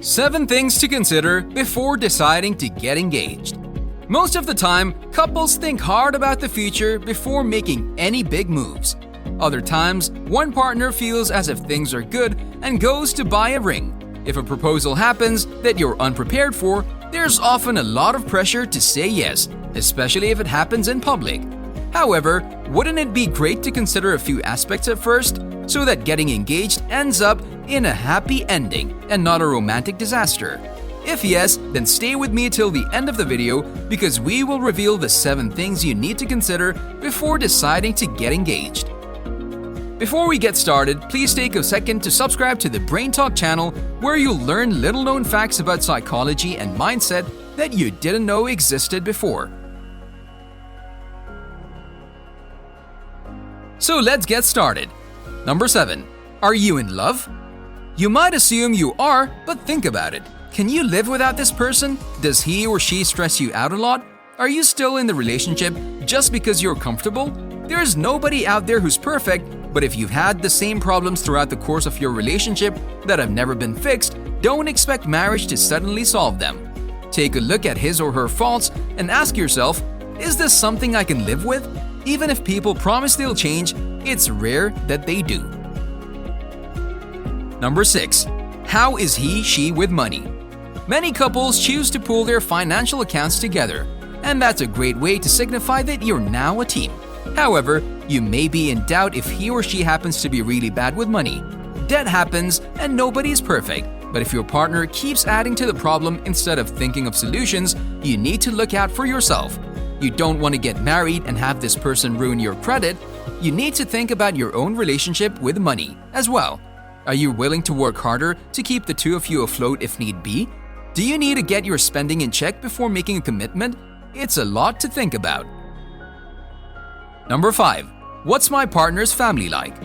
7 things to consider before deciding to get engaged. Most of the time, couples think hard about the future before making any big moves. Other times, one partner feels as if things are good and goes to buy a ring. If a proposal happens that you're unprepared for, there's often a lot of pressure to say yes, especially if it happens in public. However, wouldn't it be great to consider a few aspects at first so that getting engaged ends up in a happy ending and not a romantic disaster? If yes, then stay with me till the end of the video because we will reveal the 7 things you need to consider before deciding to get engaged. Before we get started, please take a second to subscribe to the Brain Talk channel where you'll learn little-known facts about psychology and mindset that you didn't know existed before. So let's get started. Number 7. Are you in love? You might assume you are, but think about it. Can you live without this person? Does he or she stress you out a lot? Are you still in the relationship just because you're comfortable? There is nobody out there who's perfect, but if you've had the same problems throughout the course of your relationship that have never been fixed, don't expect marriage to suddenly solve them. Take a look at his or her faults and ask yourself, is this something I can live with? Even if people promise they'll change, it's rare that they do. Number 6. How is he/she with money? Many couples choose to pool their financial accounts together, and that's a great way to signify that you're now a team. However, you may be in doubt if he or she happens to be really bad with money. Debt happens and nobody's perfect, but if your partner keeps adding to the problem instead of thinking of solutions, you need to look out for yourself. You don't want to get married and have this person ruin your credit. You need to think about your own relationship with money as well. Are you willing to work harder to keep the two of you afloat if need be? Do you need to get your spending in check before making a commitment? It's a lot to think about. Number 5. What's my partner's family like?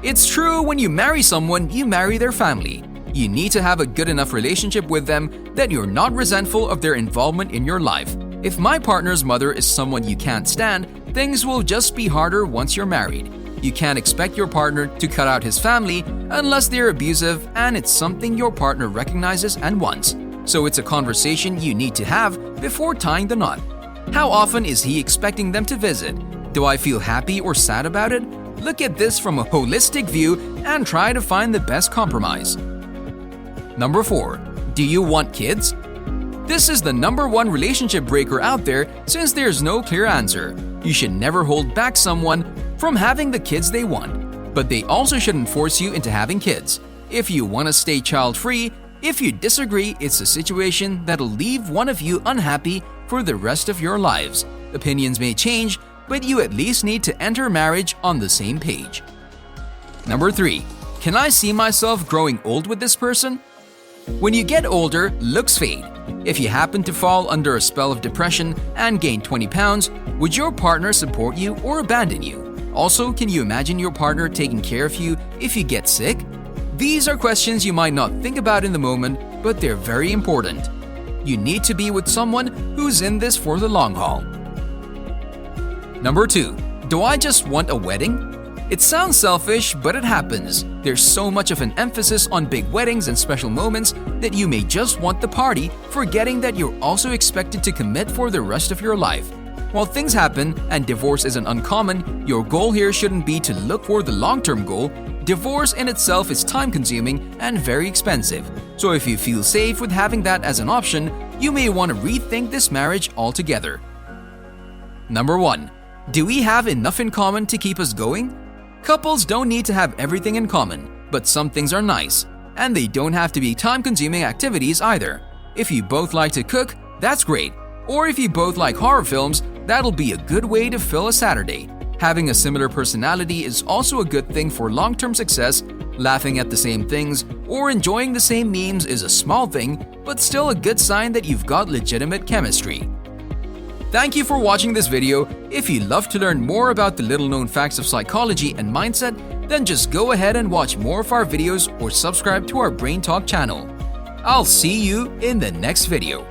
It's true, when you marry someone, you marry their family. You need to have a good enough relationship with them that you're not resentful of their involvement in your life. If my partner's mother is someone you can't stand, things will just be harder once you're married. You can't expect your partner to cut out his family unless they're abusive and it's something your partner recognizes and wants. So it's a conversation you need to have before tying the knot. How often is he expecting them to visit? Do I feel happy or sad about it? Look at this from a holistic view and try to find the best compromise. Number 4. Do you want kids? This is the number 1 relationship breaker out there since there's no clear answer. You should never hold back someone from having the kids they want, but they also shouldn't force you into having kids. If you want to stay child-free, if you disagree, it's a situation that'll leave one of you unhappy for the rest of your lives. Opinions may change, but you at least need to enter marriage on the same page. Number 3. Can I see myself growing old with this person? When you get older, looks fade. If you happen to fall under a spell of depression and gain 20 pounds, would your partner support you or abandon you? Also, can you imagine your partner taking care of you if you get sick? These are questions you might not think about in the moment, but they're very important. You need to be with someone who's in this for the long haul. Number 2. Do I just want a wedding? It sounds selfish, but it happens. There's so much of an emphasis on big weddings and special moments that you may just want the party, forgetting that you're also expected to commit for the rest of your life. While things happen and divorce isn't uncommon, your goal here shouldn't be to look for the long-term goal. Divorce in itself is time-consuming and very expensive. So if you feel safe with having that as an option, you may want to rethink this marriage altogether. Number 1. Do we have enough in common to keep us going? Couples don't need to have everything in common, but some things are nice, and they don't have to be time-consuming activities either. If you both like to cook, that's great. Or if you both like horror films, that'll be a good way to fill a Saturday. Having a similar personality is also a good thing for long-term success. Laughing at the same things or enjoying the same memes is a small thing, but still a good sign that you've got legitimate chemistry. Thank you for watching this video. If you'd love to learn more about the little-known facts of psychology and mindset, then just go ahead and watch more of our videos or subscribe to our Brain Talk channel. I'll see you in the next video.